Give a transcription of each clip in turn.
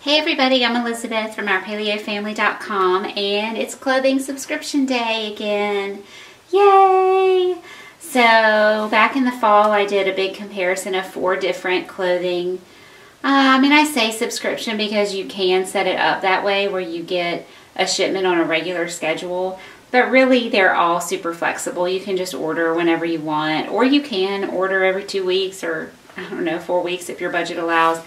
Hey everybody, I'm Elizabeth from OurPaleoFamily.com, and it's clothing subscription day again. Yay! So back in the fall I did a big comparison of 4 different clothing. I say subscription because you can set it up that way where you get a shipment on a regular schedule. But really they're all super flexible. You can just order whenever you want, or you can order every 2 weeks or 4 weeks if your budget allows.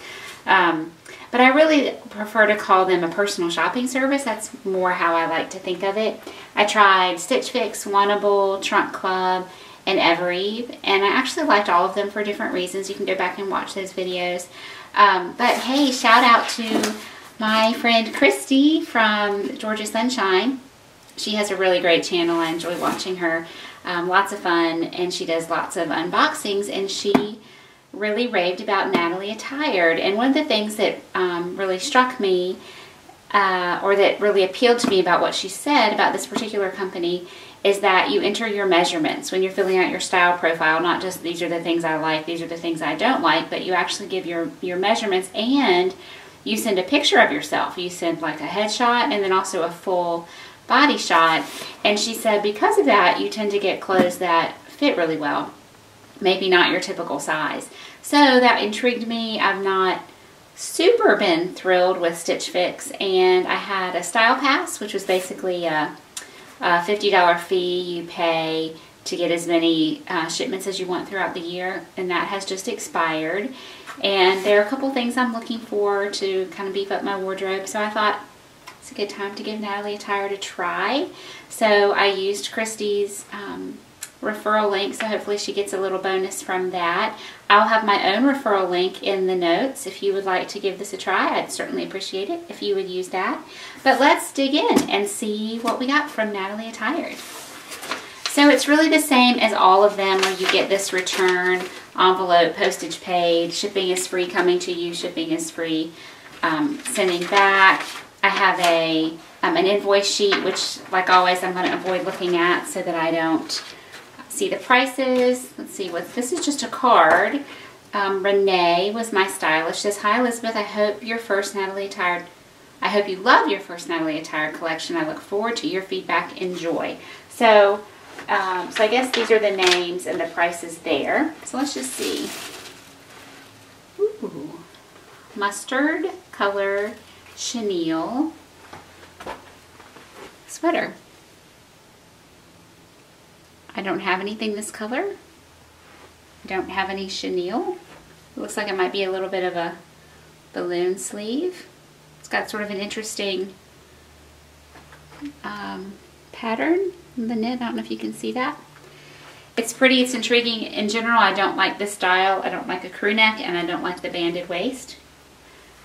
But I really prefer to call them a personal shopping service. That's more how I like to think of it. I tried Stitch Fix, Wannable, Trunk Club, and Evereve, and I actually liked all of them for different reasons. You can go back and watch those videos. But hey, shout out to my friend Christy from Georgia Sunshine. She has a really great channel. I enjoy watching her. Lots of fun, and she does lots of unboxings, and she really raved about Natalie Attired. And one of the things that really struck me, or that really appealed to me about what she said about this particular company, is that you enter your measurements when you're filling out your style profile. Not just these are the things I like, these are the things I don't like, but you actually give your measurements, and you send a picture of yourself. You send like a headshot and then also a full body shot. And she said because of that, you tend to get clothes that fit really well. Maybe not your typical size. So that intrigued me. I've not super been thrilled with Stitch Fix, and I had a Style Pass, which was basically a $50 fee you pay to get as many shipments as you want throughout the year, and that has just expired. And there are a couple things I'm looking for to kind of beef up my wardrobe, so I thought it's a good time to give Natalie Attired a try. So I used Christy's referral link, so hopefully she gets a little bonus from that. I'll have my own referral link in the notes. If you would like to give this a try, I'd certainly appreciate it if you would use that. But let's dig in and see what we got from Natalie Attired. So it's really the same as all of them, where you get this return envelope, postage paid, shipping is free coming to you, shipping is free sending back. I have an invoice sheet, which like always I'm going to avoid looking at so that I don't see the prices. Let's see what this is. Just a card. Renee was my stylist. She says, "Hi Elizabeth, I hope you love your first Natalie Attired collection. I look forward to your feedback. Enjoy." So I guess these are the names and the prices there. So let's just see. Ooh, mustard color chenille sweater. I don't have anything this color. I don't have any chenille. It looks like it might be a little bit of a balloon sleeve. It's got sort of an interesting pattern in the knit. I don't know if you can see that. It's pretty, it's intriguing. In general, I don't like this style. I don't like a crew neck, and I don't like the banded waist.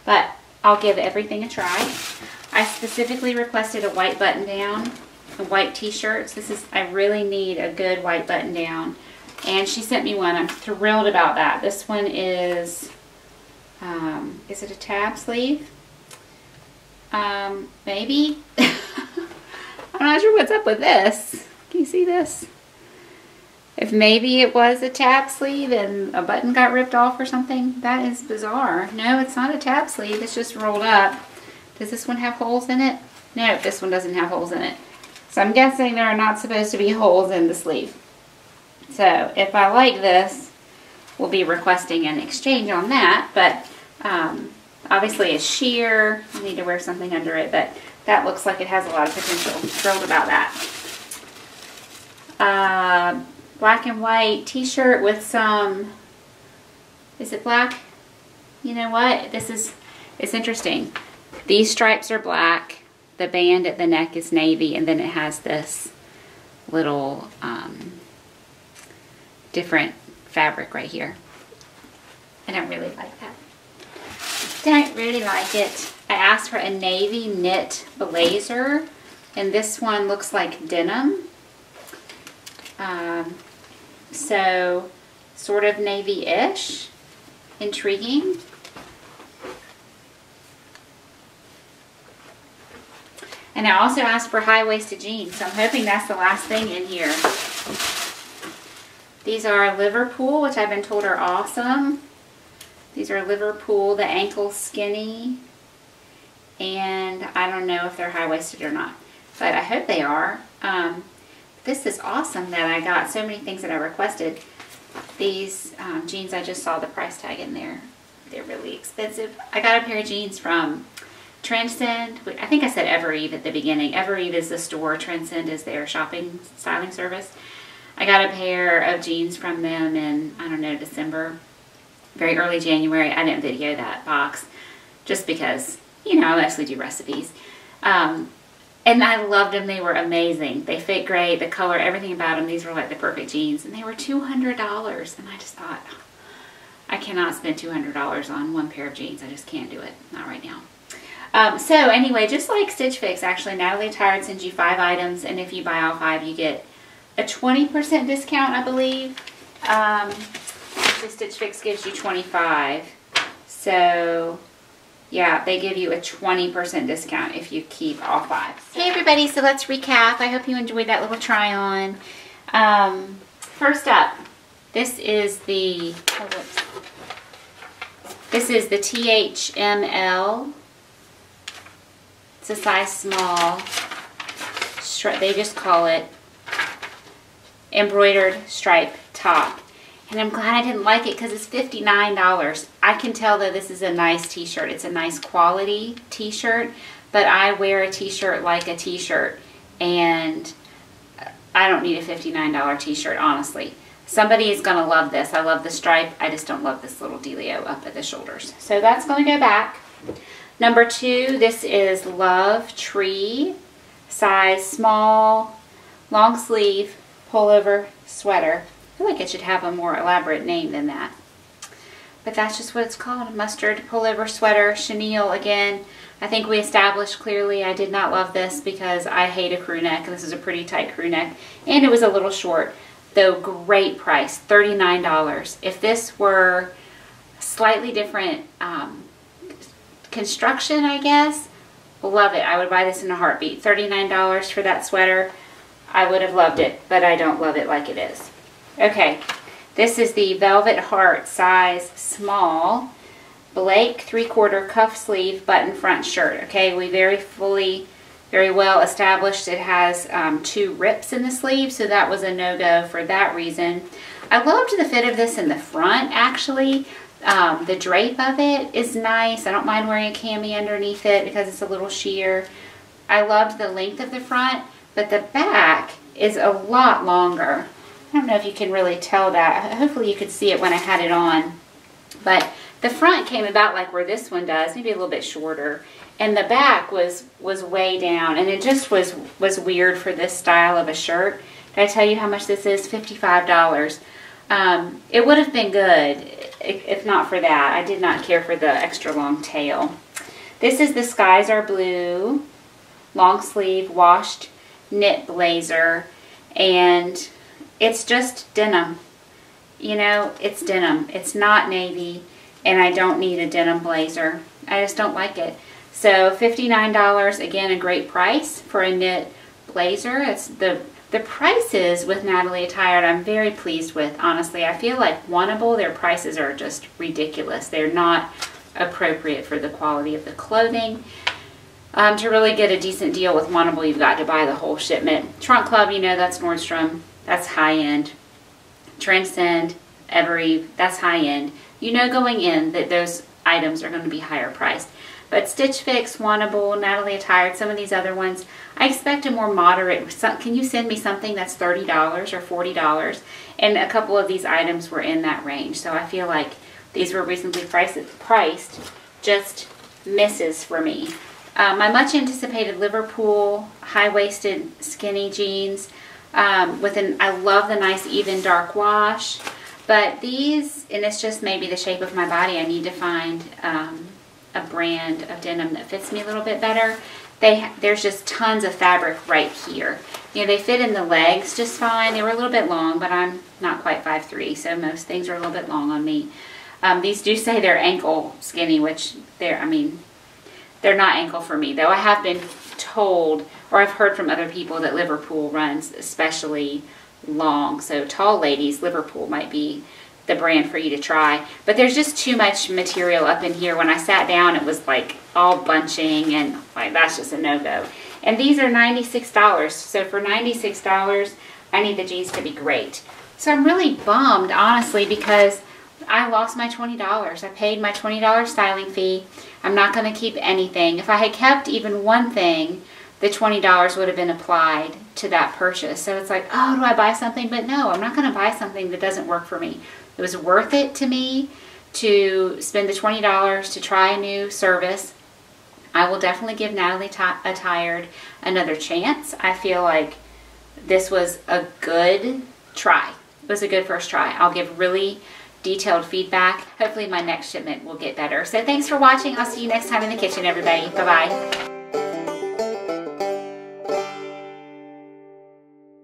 But I'll give everything a try. I specifically requested a white button down, a white t-shirt. I really need a good white button down, and she sent me one. I'm thrilled about that. This one is it a tab sleeve? Maybe. I'm not sure what's up with this. Can you see this? If maybe it was a tab sleeve and a button got ripped off or something, that is bizarre. No, it's not a tab sleeve. It's just rolled up. Does this one have holes in it? No, this one doesn't have holes in it. So I'm guessing there are not supposed to be holes in the sleeve. So if I like this, we'll be requesting an exchange on that. But obviously it's sheer. I need to wear something under it, but that looks like it has a lot of potential. I'm thrilled about that. Black and white t-shirt with some, is it black? You know what? It's interesting. These stripes are black. The band at the neck is navy, and then it has this little different fabric right here. I don't really like that. Don't really like it. I asked for a navy knit blazer, and this one looks like denim. So sort of navy-ish. Intriguing. And I also asked for high-waisted jeans, so I'm hoping that's the last thing in here. These are Liverpool, which I've been told are awesome. These are Liverpool, the ankle skinny. and I don't know if they're high-waisted or not, but I hope they are. This is awesome that I got so many things that I requested. These jeans, I just saw the price tag in there. They're really expensive. I got a pair of jeans from Transcend. I think I said Evereve at the beginning. Evereve is the store. Transcend is their shopping styling service. I got a pair of jeans from them in, I don't know, December. Very early January. I didn't video that box just because, you know, I mostly do recipes. And I loved them. They were amazing. They fit great. The color, everything about them. These were like the perfect jeans. And they were $200. And I just thought, I cannot spend $200 on one pair of jeans. I just can't do it. Not right now. So anyway, just like Stitch Fix, actually, Natalie Attired sends you 5 items. And if you buy all 5, you get a 20% discount, I believe. Stitch Fix gives you 25. So yeah, they give you a 20% discount if you keep all 5. Hey everybody, so let's recap. I hope you enjoyed that little try on. First up, this is the THML. It's a size small. They just call it embroidered stripe top. And I'm glad I didn't like it because it's $59. I can tell that this is a nice t-shirt. It's a nice quality t-shirt, but I wear a t-shirt like a t-shirt, and I don't need a $59 t-shirt, honestly. Somebody is going to love this. I love the stripe. I just don't love this little dealio up at the shoulders. So that's going to go back. Number 2, this is Love Tree, size small, long sleeve, pullover sweater. I feel like it should have a more elaborate name than that. But that's just what it's called, a mustard pullover sweater, chenille again. I think we established clearly I did not love this because I hate a crew neck. This is a pretty tight crew neck. And it was a little short, though great price, $39. If this were slightly different construction, I guess, love it. I would buy this in a heartbeat. $39 for that sweater. I would have loved it, but I don't love it like it is. Okay, this is the Velvet Heart size small Blake 3/4 cuff sleeve button front shirt. Okay, we very well established it has 2 rips in the sleeve, so that was a no-go for that reason. I loved the fit of this in the front, actually. The drape of it is nice. I don't mind wearing a cami underneath it because it's a little sheer. I loved the length of the front, but the back is a lot longer. I don't know if you can really tell that. Hopefully you could see it when I had it on. But the front came about like where this one does, maybe a little bit shorter. And the back was way down. And it just was weird for this style of a shirt. Did I tell you how much this is? $55. It would have been good if not for that. I did not care for the extra long tail. This is the Skies Are Blue long sleeve washed knit blazer. And it's just denim. You know, it's denim. It's not navy, and I don't need a denim blazer. I just don't like it. So $59, again, a great price for a knit blazer. It's the prices with Natalie Attired I'm very pleased with, honestly. I feel like Wannable, their prices are just ridiculous. They're not appropriate for the quality of the clothing. To really get a decent deal with Wannable, you've got to buy the whole shipment. Trunk Club, you know, that's Nordstrom. That's high-end. Transcend, Evereve, that's high-end. You know going in that those items are going to be higher priced. But Stitch Fix, Wannable, Natalie Attired, some of these other ones, I expect a more moderate. Can you send me something that's $30 or $40? And a couple of these items were in that range. So I feel like these were reasonably priced. Just misses for me. My much anticipated Liverpool high-waisted skinny jeans. I love the nice even dark wash, but these, and it's just maybe the shape of my body, I need to find a brand of denim that fits me a little bit better. There's just tons of fabric right here. You know, they fit in the legs just fine. They were a little bit long, but I'm not quite 5'3", so most things are a little bit long on me. These do say they're ankle skinny, which they're not ankle for me, though. I have been told, or I've heard from other people, that Liverpool runs especially long. So tall ladies, Liverpool might be the brand for you to try. But there's just too much material up in here. When I sat down, it was like all bunching, and like that's just a no-go. And these are $96. So for $96, I need the jeans to be great. So I'm really bummed, honestly, because I lost my $20. I paid my $20 styling fee. I'm not going to keep anything. If I had kept even one thing, the $20 would have been applied to that purchase. So it's like, oh, do I buy something? But no, I'm not going to buy something that doesn't work for me. It was worth it to me to spend the $20 to try a new service. I will definitely give Natalie Attired another chance. I feel like this was a good try. It was a good first try. I'll give really detailed feedback. Hopefully my next shipment will get better. So thanks for watching. I'll see you next time in the kitchen, everybody. Bye-bye.